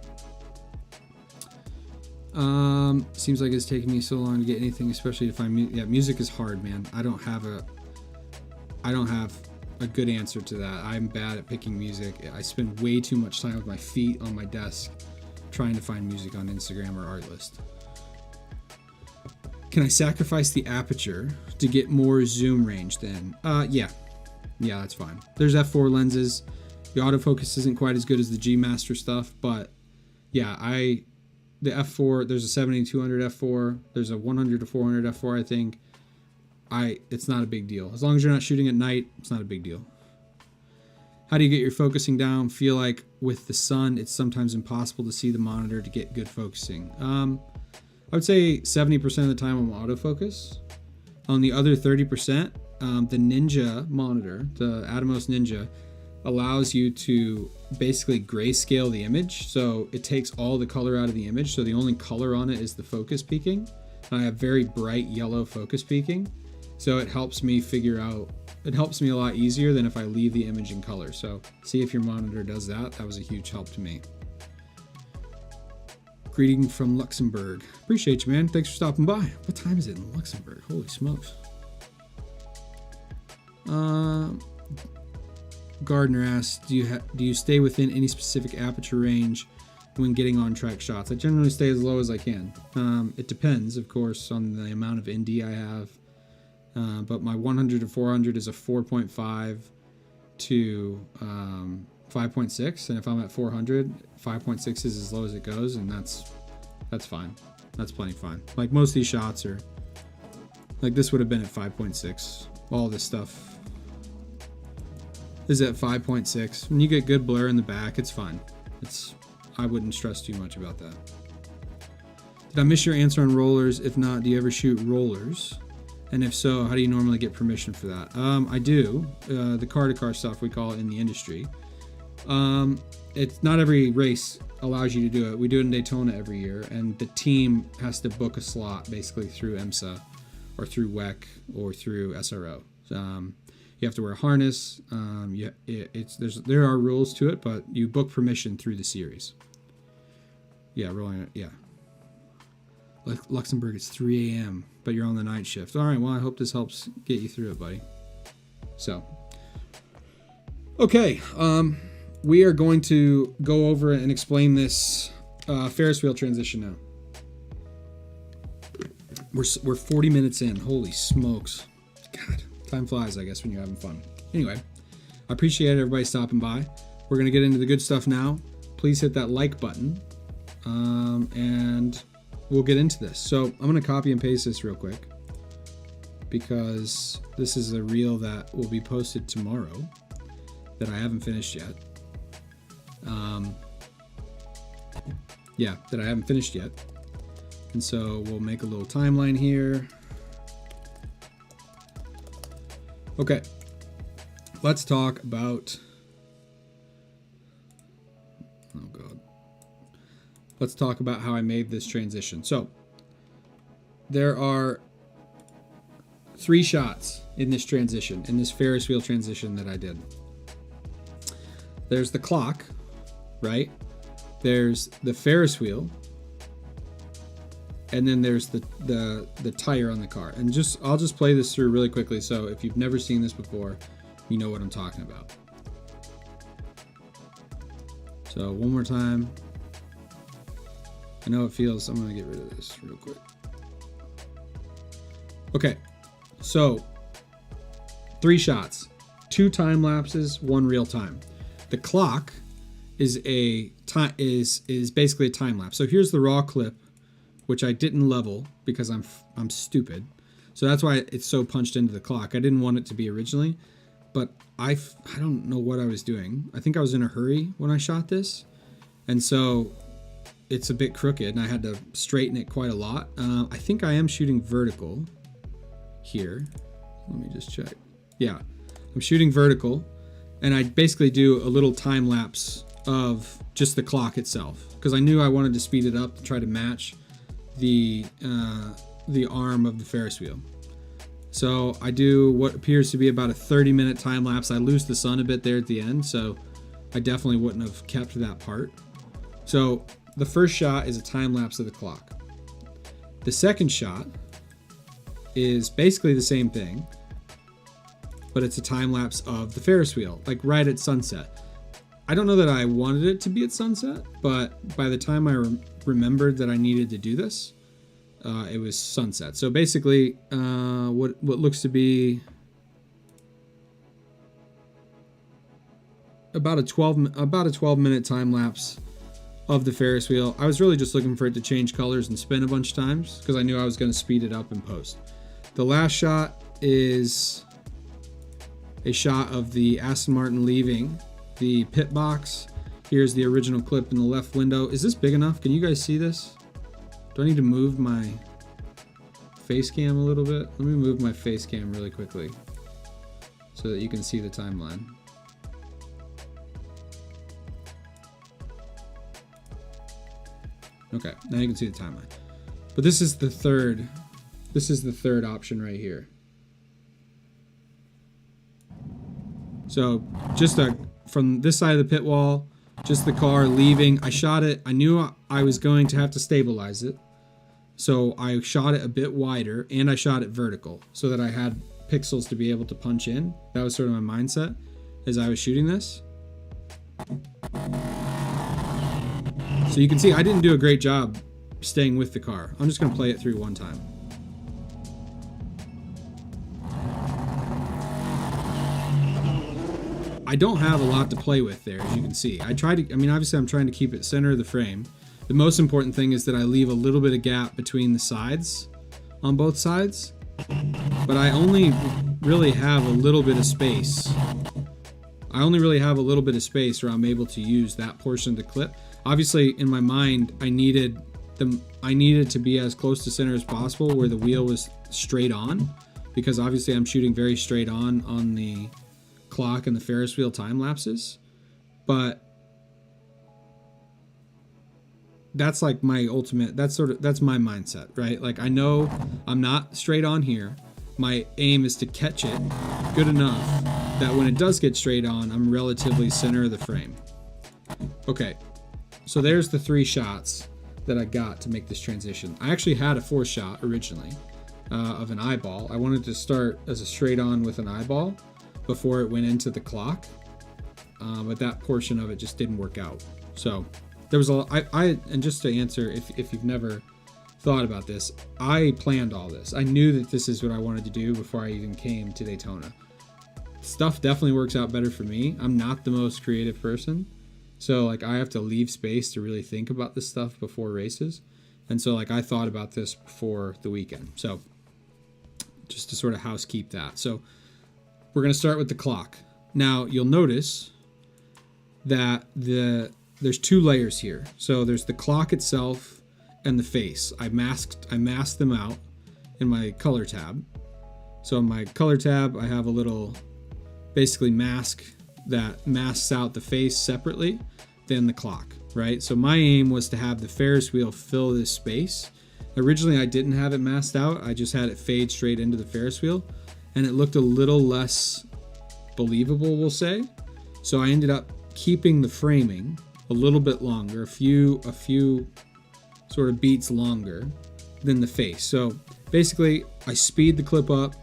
Seems like it's taking me so long to get anything, especially to find music. Yeah, music is hard, man. I don't have a good answer to that. I'm bad at picking music. I spend way too much time with my feet on my desk trying to find music on Instagram or Artlist. Can I sacrifice the aperture to get more zoom range then? Yeah, that's fine. There's f4 lenses. The autofocus isn't quite as good as the G Master stuff, but yeah, the f4, there's a 70-200 f4, there's a 100 to 400 f4, I think. It's not a big deal. As long as you're not shooting at night, it's not a big deal. How do you get your focusing down? Feel like with the sun, it's sometimes impossible to see the monitor to get good focusing. I would say 70% of the time I'm autofocus. On the other 30%, the Ninja monitor, the Atomos Ninja, allows you to basically grayscale the image. So it takes all the color out of the image. So the only color on it is the focus peaking. And I have very bright yellow focus peaking. So it helps me a lot easier than if I leave the image in color. So see if your monitor does that. That was a huge help to me. Greeting from Luxembourg. Appreciate you, man. Thanks for stopping by. What time is it in Luxembourg? Holy smokes. Gardner asks, do you stay within any specific aperture range when getting on track shots? I generally stay as low as I can. It depends, of course, on the amount of ND I have. But my 100 to 400 is a 4.5 to 5.6, and if I'm at 400, 5.6 is as low as it goes, and that's fine. That's plenty fine. Like most of these shots are, like this would have been at 5.6. All this stuff is at 5.6. When you get good blur in the back, it's fine. I wouldn't stress too much about that. Did I miss your answer on rollers? If not, do you ever shoot rollers? And if so, how do you normally get permission for that? I do. The car-to-car stuff we call it in the industry. It's not every race allows you to do it. We do it in Daytona every year, and the team has to book a slot basically through IMSA or through WEC or through SRO. You have to wear a harness. There are rules to it, but you book permission through the series. Yeah, rolling it. Yeah. Luxembourg, it's 3 a.m., but you're on the night shift. All right, well, I hope this helps get you through it, buddy. So, okay, we are going to go over and explain this Ferris wheel transition now. We're 40 minutes in. Holy smokes. God, time flies, I guess, when you're having fun. Anyway, I appreciate everybody stopping by. We're going to get into the good stuff now. Please hit that like button, and we'll get into this. So I'm going to copy and paste this real quick because this is a reel that will be posted tomorrow that I haven't finished yet. That I haven't finished yet. And so we'll make a little timeline here. Okay, let's talk about, oh God. Let's talk about how I made this transition. So there are 3 shots in this transition, in this Ferris wheel transition that I did. There's the clock, right? There's the Ferris wheel, and then there's the tire on the car. And I'll just play this through really quickly, so if you've never seen this before, you know what I'm talking about. So one more time. I know it feels, I'm gonna get rid of this real quick. Okay, so 3 shots, 2 time lapses, 1 real time. The clock is basically a time lapse. So here's the raw clip, which I didn't level because I'm stupid. So that's why it's so punched into the clock. I didn't want it to be originally, but I don't know what I was doing. I think I was in a hurry when I shot this, and so it's a bit crooked, and I had to straighten it quite a lot. I think I am shooting vertical here. Let me just check. Yeah, I'm shooting vertical, and I basically do a little time lapse of just the clock itself because I knew I wanted to speed it up to try to match the arm of the Ferris wheel. So I do what appears to be about a 30-minute time lapse. I lose the sun a bit there at the end, so I definitely wouldn't have kept that part. So the first shot is a time lapse of the clock. The second shot is basically the same thing, but it's a time lapse of the Ferris wheel, like right at sunset. I don't know that I wanted it to be at sunset, but by the time I remembered that I needed to do this, it was sunset. So basically, what looks to be about a 12-minute time lapse of the Ferris wheel. I was really just looking for it to change colors and spin a bunch of times because I knew I was going to speed it up in post. The last shot is a shot of the Aston Martin leaving the pit box. Here's the original clip in the left window. Is this big enough? Can you guys see this? Do I need to move my face cam a little bit? Let me move my face cam really quickly so that you can see the timeline. Okay, now you can see the timeline. But this is the third option right here. So just from this side of the pit wall, just the car leaving. I shot it. I knew I was going to have to stabilize it. So I shot it a bit wider, and I shot it vertical so that I had pixels to be able to punch in. That was sort of my mindset as I was shooting this. So you can see I didn't do a great job staying with the car. I'm just going to play it through one time. I don't have a lot to play with there, as you can see. Obviously I'm trying to keep it center of the frame, The most important thing is that I leave a little bit of gap between the sides on both sides, but I only really have a little bit of space. I only really have a little bit of space where I'm able to use that portion of the clip. Obviously, in my mind, I needed to be as close to center as possible where the wheel was straight on, because obviously I'm shooting very straight on the clock and the Ferris wheel time lapses. But that's like my ultimate, that's my mindset, right? Like, I know I'm not straight on here. My aim is to catch it good enough that when it does get straight on, I'm relatively center of the frame. Okay, so there's the 3 shots that I got to make this transition. I actually had a 4th shot originally of an eyeball. I wanted to start as a straight on with an eyeball before it went into the clock, but that portion of it just didn't work out. So there was and just to answer, if you've never thought about this, I planned all this. I knew that this is what I wanted to do before I even came to Daytona. Stuff definitely works out better for me. I'm not the most creative person, so like I have to leave space to really think about this stuff before races. And so like I thought about this before the weekend. So just to sort of housekeep that. So we're going to start with the clock. Now you'll notice that there's 2 layers here. So there's the clock itself and the face. I masked them out in my color tab. So in my color tab, I have a little basically mask that masks out the face separately than the clock, right? So my aim was to have the Ferris wheel fill this space. Originally, I didn't have it masked out. I just had it fade straight into the Ferris wheel, and it looked a little less believable, we'll say. So I ended up keeping the framing a little bit longer, a few sort of beats longer than the face. So basically, I speed the clip up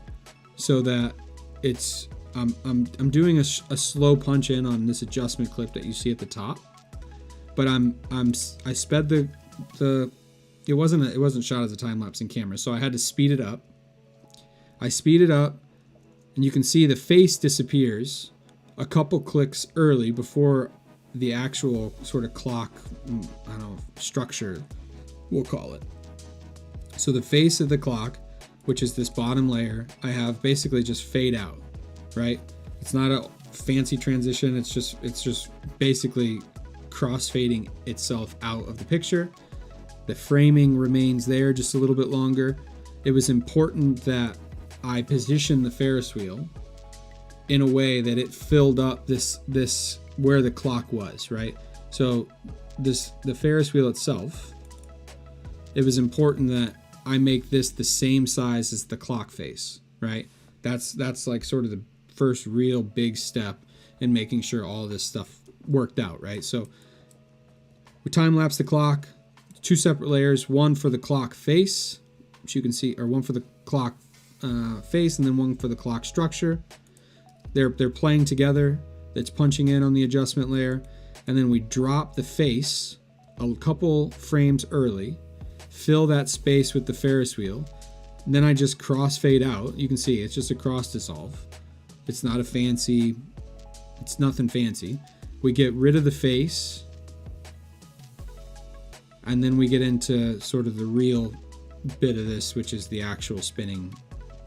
so that it's I'm doing a slow punch in on this adjustment clip that you see at the top, but I sped it wasn't shot as a time lapse in camera, so I had to speed it up. I speed it up, and you can see the face disappears a couple clicks early before the actual sort of clock, I don't know, structure, we'll call it. So the face of the clock, which is this bottom layer, I have basically just fade out, right? It's not a fancy transition. It's just basically cross-fading itself out of the picture. The framing remains there just a little bit longer. It was important that I position the Ferris wheel in a way that it filled up this where the clock was, right? So the Ferris wheel itself, it was important that I make this the same size as the clock face, right? That's like sort of the first real big step in making sure all this stuff worked out, right? So we time lapse the clock, 2 separate layers, one for the clock face, which you can see, or one for the clock face, and then one for the clock structure. They're playing together. It's punching in on the adjustment layer, and then we drop the face a couple frames early, fill that space with the Ferris wheel, and then I just crossfade out. You can see it's just a cross dissolve. It's not it's nothing fancy. We get rid of the face, and then we get into sort of the real bit of this, which is the actual spinning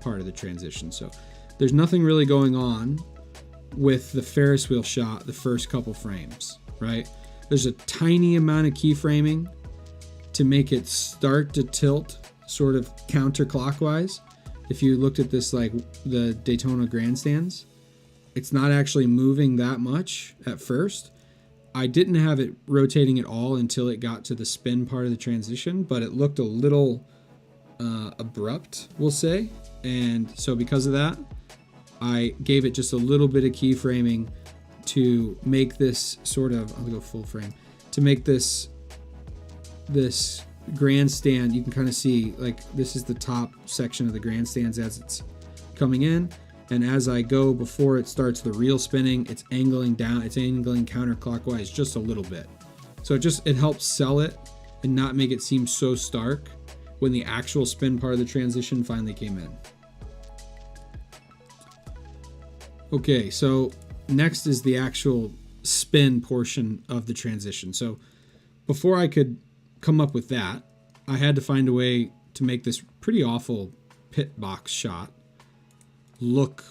part of the transition. So there's nothing really going on with the Ferris wheel shot the first couple frames, right? There's a tiny amount of keyframing to make it start to tilt sort of counterclockwise. If you looked at this like the Daytona grandstands, it's not actually moving that much at first. I didn't have it rotating at all until it got to the spin part of the transition, but it looked a little abrupt, we'll say. And so because of that, I gave it just a little bit of keyframing to make this sort of, I'll go full frame, to make this grandstand. You can kind of see like this is the top section of the grandstands as it's coming in, and as I go before it starts the real spinning, it's angling down, it's angling counterclockwise just a little bit. So it helps sell it and not make it seem so stark when the actual spin part of the transition finally came in. Okay, so next is the actual spin portion of the transition. So before I could come up with that, I had to find a way to make this pretty awful pit box shot look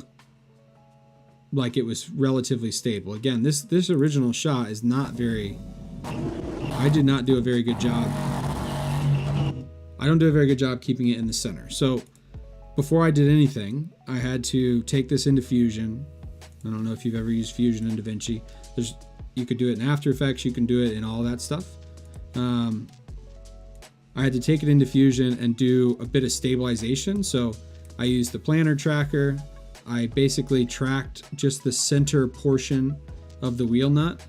like it was relatively stable. Again, this original shot is not very, I did not do a very good job. I don't do a very good job keeping it in the center. So before I did anything, I had to take this into Fusion. I don't know if you've ever used Fusion in DaVinci. You could do it in After Effects, you can do it in all that stuff. I had to take it into Fusion and do a bit of stabilization. So I used the planner tracker. I basically tracked just the center portion of the wheel nut,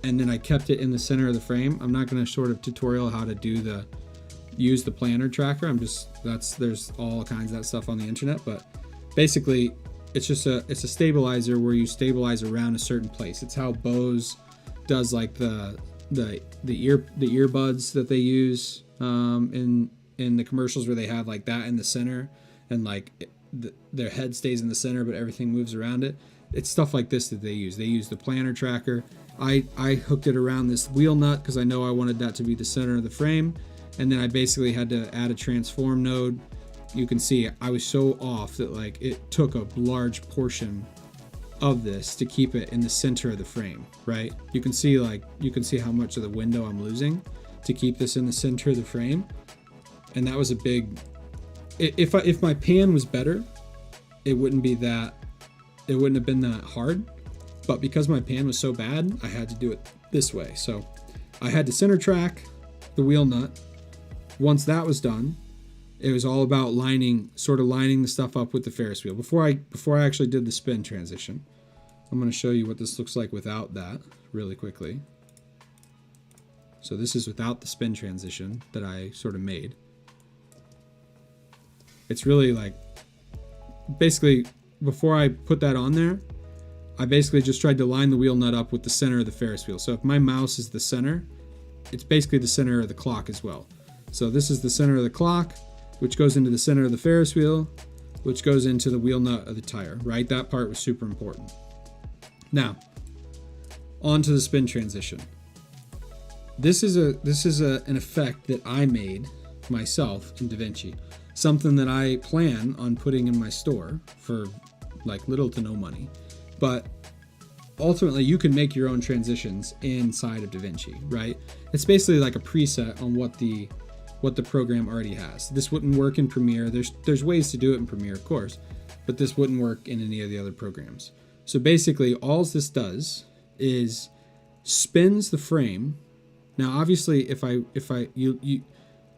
and then I kept it in the center of the frame. I'm not going to sort of tutorial how to use the planner tracker. There's all kinds of that stuff on the internet, but basically it's a stabilizer where you stabilize around a certain place. It's how Bose does like the earbuds that they use in the commercials, where they have like that in the center, and like their head stays in the center but everything moves around it. It's stuff like this that they use. They use the planner tracker. I hooked it around this wheel nut because I know I wanted that to be the center of the frame, and then I basically had to add a transform node. You can see I was so off that like it took a large portion of this to keep it in the center of the frame, right? You can see how much of the window I'm losing to keep this in the center of the frame. And that was a big, if my pan was better, it wouldn't have been that hard. But because my pan was so bad, I had to do it this way. So I had to center track the wheel nut. Once that was done, it was all about lining the stuff up with the Ferris wheel. Before I actually did the spin transition, I'm going to show you what this looks like without that really quickly. So this is without the spin transition that I sort of made. It's really like, basically, before I put that on there, I basically just tried to line the wheel nut up with the center of the Ferris wheel. So if my mouse is the center, it's basically the center of the clock as well. So this is the center of the clock, which goes into the center of the Ferris wheel, which goes into the wheel nut of the tire, right? That part was super important. Now, on to the spin transition. This is an effect that I made myself in DaVinci. Something that I plan on putting in my store for like little to no money. But ultimately you can make your own transitions inside of DaVinci, right? It's basically like a preset on what the program already has. This wouldn't work in Premiere. There's ways to do it in Premiere, of course, but this wouldn't work in any of the other programs. So basically all this does is spins the frame. Now obviously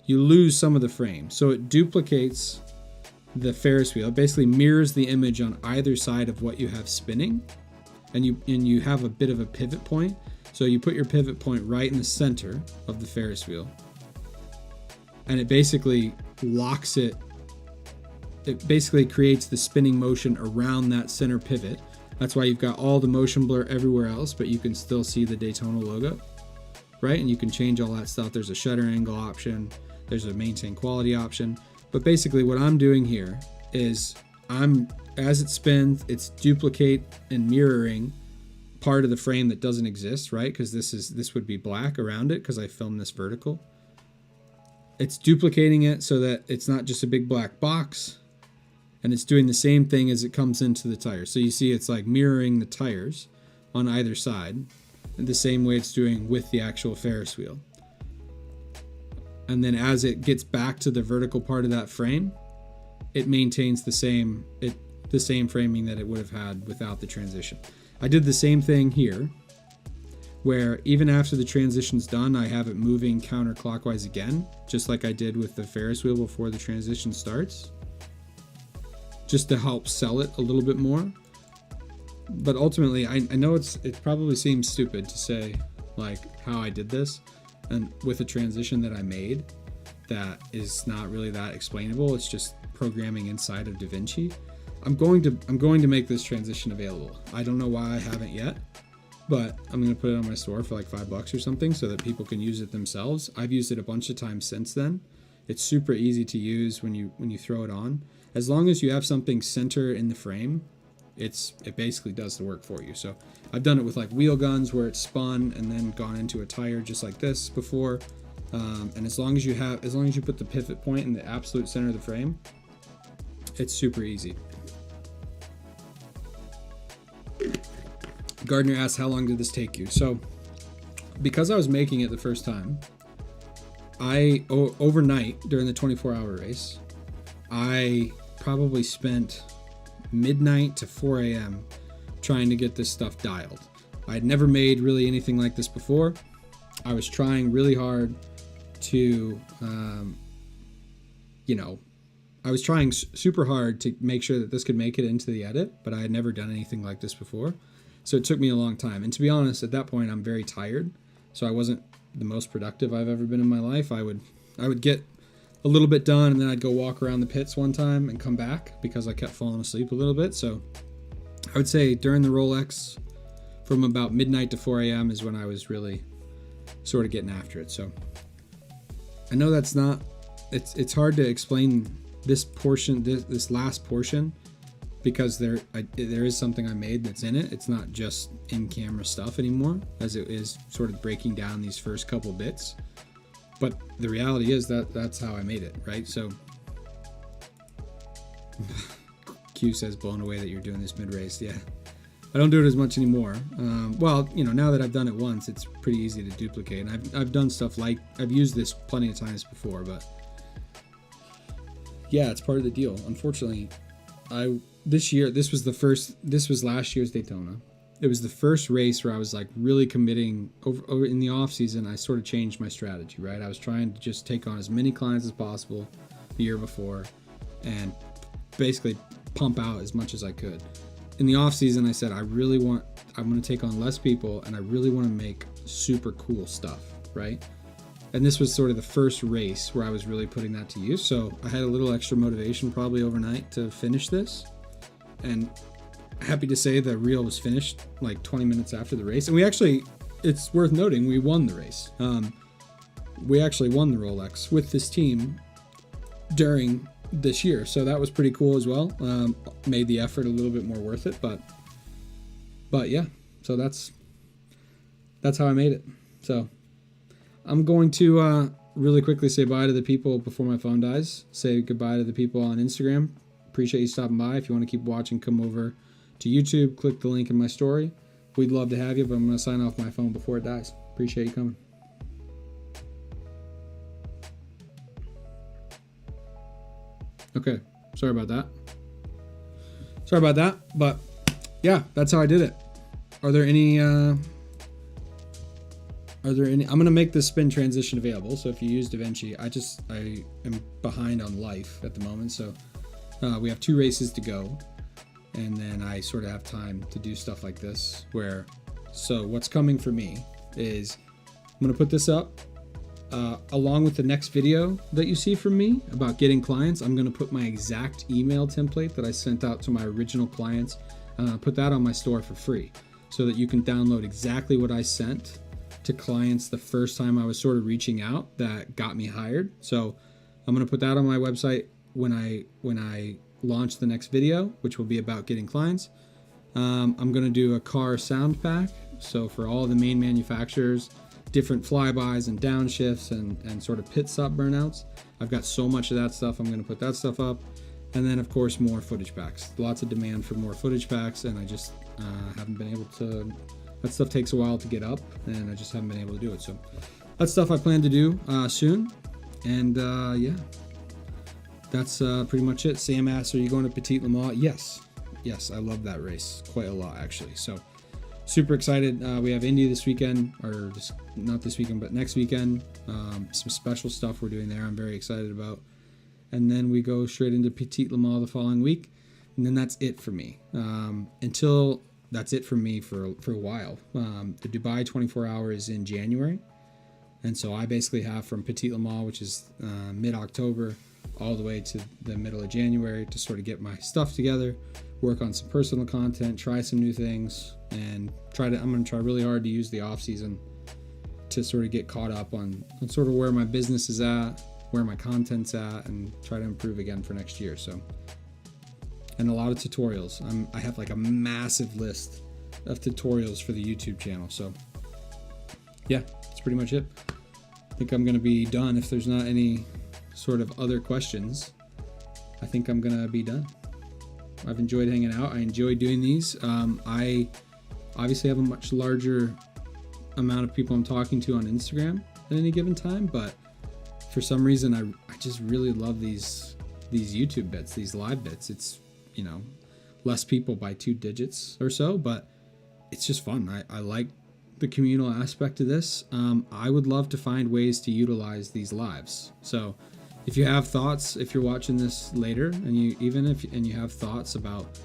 you lose some of the frame, so it duplicates the Ferris wheel. It basically mirrors the image on either side of what you have spinning, and you have a bit of a pivot point. So you put your pivot point right in the center of the Ferris wheel, and it basically locks it. It basically creates the spinning motion around that center pivot. That's why you've got all the motion blur everywhere else, but you can still see the Daytona logo, right? And you can change all that stuff. There's a shutter angle option. There's a maintain quality option. But basically what I'm doing here is as it spins, it's duplicate and mirroring part of the frame that doesn't exist, right? Because this would be black around it because I filmed this vertical. It's duplicating it so that it's not just a big black box, and it's doing the same thing as it comes into the tire. So you see it's like mirroring the tires on either side in the same way it's doing with the actual Ferris wheel. And then as it gets back to the vertical part of that frame, it maintains the same framing that it would have had without the transition. I did the same thing here, where even after the transition's done, I have it moving counterclockwise again, just like I did with the Ferris wheel before the transition starts, just to help sell it a little bit more. But ultimately, I know it probably seems stupid to say like how I did this, and with a transition that I made that is not really that explainable. It's just programming inside of DaVinci. I'm going to make this transition available. I don't know why I haven't yet, but I'm going to put it on my store for like $5 or something so that people can use it themselves. I've used it a bunch of times since then. It's super easy to use when you throw it on. As long as you have something center in the frame, it basically does the work for you. So I've done it with like wheel guns where it's spun and then gone into a tire just like this before. And as long as you put the pivot point in the absolute center of the frame, it's super easy. Gardner asked, how long did this take you? So because I was making it the first time, overnight during the 24-hour race, I probably spent midnight to 4 a.m. trying to get this stuff dialed. I'd never made really anything like this before. I was trying really hard to, I was trying super hard to make sure that this could make it into the edit, but I had never done anything like this before. So it took me a long time. And to be honest, at that point, I'm very tired. So I wasn't the most productive I've ever been in my life. I would get a little bit done, and then I'd go walk around the pits one time and come back because I kept falling asleep a little bit. So I would say during the Rolex, from about midnight to 4 a.m. is when I was really sort of getting after it. So I know that's not, it's hard to explain this portion, this last portion, because there is something I made that's in it. It's not just in-camera stuff anymore, as it is sort of breaking down these first couple bits. But the reality is that that's how I made it, right? So Q says, blown away that you're doing this mid-race. Yeah, I don't do it as much anymore. Well, now that I've done it once, it's pretty easy to duplicate. And I've done stuff like, I've used this plenty of times before, but yeah, it's part of the deal. Unfortunately, this was last year's Daytona. It was the first race where I was like really committing over in the off season. I sort of changed my strategy, right? I was trying to just take on as many clients as possible the year before and basically pump out as much as I could. In the off season, I said, I'm going to take on less people, and I really want to make super cool stuff, right? And this was sort of the first race where I was really putting that to use. So I had a little extra motivation probably overnight to finish this. And happy to say the reel was finished like 20 minutes after the race. And it's worth noting, we won the race. We actually won the Rolex with this team during this year. So that was pretty cool as well. Made the effort a little bit more worth it, but yeah, so that's how I made it. So I'm going to really quickly say bye to the people before my phone dies. Say goodbye to the people on Instagram. Appreciate you stopping by. If you want to keep watching, come over to YouTube. Click the link in my story. We'd love to have you, but I'm going to sign off my phone before it dies. Appreciate you coming. Okay, sorry about that. But yeah, that's how I did it. Are there any, I'm going to make this spin transition available. So if you use DaVinci, I am behind on life at the moment. So we have 2 races to go. And then I sort of have time to do stuff like this so what's coming for me is I'm going to put this up along with the next video that you see from me about getting clients. I'm going to put my exact email template that I sent out to my original clients, put that on my store for free so that you can download exactly what I sent to clients the first time I was sort of reaching out that got me hired. So I'm going to put that on my website when I launch the next video, which will be about getting clients. I'm going to do a car sound pack. So for all the main manufacturers, different flybys and downshifts and sort of pit stop burnouts. I've got so much of that stuff. I'm going to put that stuff up. And then of course, more footage packs. Lots of demand for more footage packs. And I just haven't been able to, that stuff takes a while to get up and I just haven't been able to do it. So that's stuff I plan to do soon. And yeah, that's pretty much it. Sam asks, are you going to Petit Le Mans? Yes, I love that race quite a lot actually. So super excited. We have Indy this weekend, or just not this weekend, but next weekend. Some special stuff we're doing there I'm very excited about. And then we go straight into Petit Le Mans the following week. And then that's it for me. Until that's it for me for a while. The Dubai 24 hours is in January. And so I basically have from Petit Le Mans, which is mid-October, all the way to the middle of January to sort of get my stuff together, work on some personal content, try some new things, and I'm going to try really hard to use the off season to sort of get caught up on sort of where my business is at, where my content's at, and try to improve again for next year. So, and a lot of tutorials. I have like a massive list of tutorials for the YouTube channel. So yeah, that's pretty much it. think I'm going to be done. If there's not any sort of other questions, I think I'm going to be done. I've enjoyed hanging out. I enjoy doing these. I obviously have a much larger amount of people I'm talking to on Instagram at any given time, but for some reason I just really love these YouTube bits, these live bits. It's, you know, less people by 2 digits or so, but it's just fun. I like the communal aspect of this. I would love to find ways to utilize these lives. So if you have thoughts, if you're watching this later and you have thoughts about,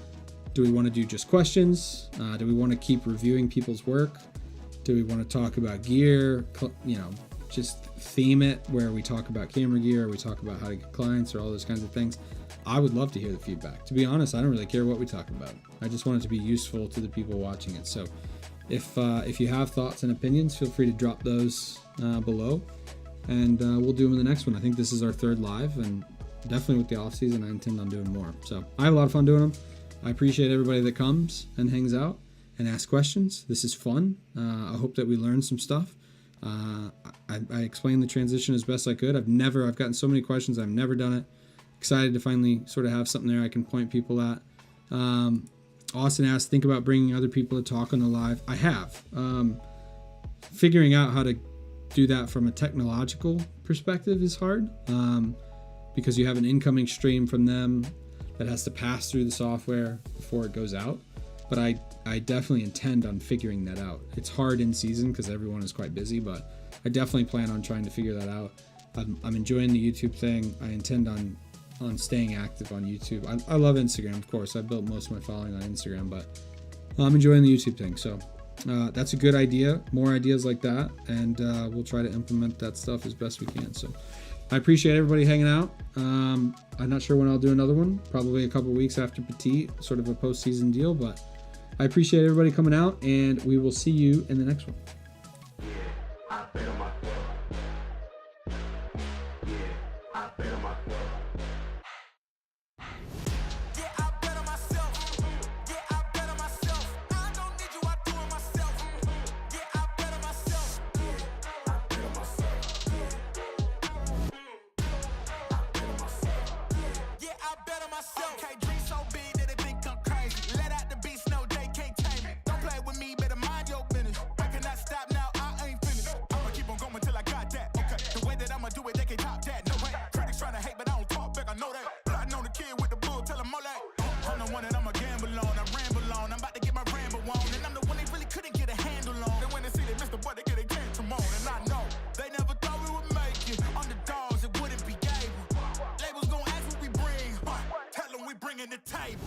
do we want to do just questions? Do we want to keep reviewing people's work? Do we want to talk about gear? You know, just theme it where we talk about camera gear, or we talk about how to get clients, or all those kinds of things. I would love to hear the feedback. To be honest, I don't really care what we talk about. I just want it to be useful to the people watching it. So if you have thoughts and opinions, feel free to drop those below, and we'll do them in the next one. I think this is our 3rd live, and definitely with the off season, I intend on doing more. So I have a lot of fun doing them. I appreciate everybody that comes and hangs out and asks questions. This is fun. I hope that we learn some stuff. I explained the transition as best I could. I've gotten so many questions. I've never done it. Excited to finally sort of have something there I can point people at. Austin asked, think about bringing other people to talk on the live. I have. Figuring out how to do that from a technological perspective is hard, because you have an incoming stream from them that has to pass through the software before it goes out. But I definitely intend on figuring that out. It's hard in season because everyone is quite busy, but I definitely plan on trying to figure that out. I'm enjoying the YouTube thing. I intend on staying active on YouTube. I love Instagram, of course. I built most of my following on Instagram, but I'm enjoying the YouTube thing. So that's a good idea. More ideas like that, and we'll try to implement that stuff as best we can. So I appreciate everybody hanging out. I'm not sure when I'll do another one. Probably a couple weeks after Petit, sort of a post-season deal, but I appreciate everybody coming out, and we will see you in the next one. Yeah, I bet on myself. Yeah, I bet on myself. Yeah, I bet on myself. Yeah, I bet on myself. I don't need you, I do it myself. Yeah, I bet on myself. I bet on myself. Yeah, I bet on myself. Okay, dream so big that they think I'm crazy. Let out the beast, no, they can't tame me. Don't play with me, better mind your business. I cannot stop now, I ain't finished. I'ma keep on going till I got that. Okay, the way that I'ma do it, they can't top that. No way. Critics trying to hate, but I don't talk back, I know that. Plotting on the kid with the bull, tell him all that. I'm the one that I'ma gamble on, I ramble on. I'm about to get my ramble on, and I'm the one they really couldn't get a handle on. Then when they see they missed the boy, they get a tantrum on. And I know they never thought we would make it. Underdogs, it wouldn't be able. Labels gon' ask what we bring. Tell them we bringing the table.